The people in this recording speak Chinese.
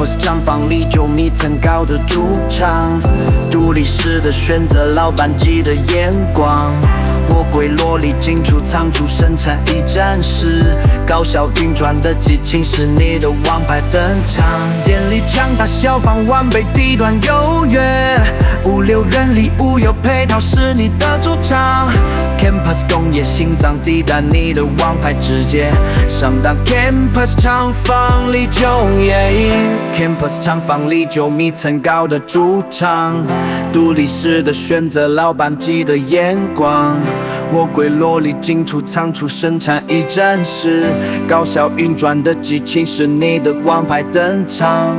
Campus 厂房里9米层高的主场，独立式的选择，老板级的眼光。魔鬼萝莉进出仓储生产驿站时，高效运转的激情是你的王牌登场。电力强大，消防完备，地段优越，物流人力物有配套是你的主场。Campus 工业心脏地带，你的王牌直接上当。Campus 厂房里Campus 厂房里9米层高的主场，独立式的选择，老板级的眼光。魔鬼萝莉进出仓储生产驿站时，高效运转的激情是你的王牌登场。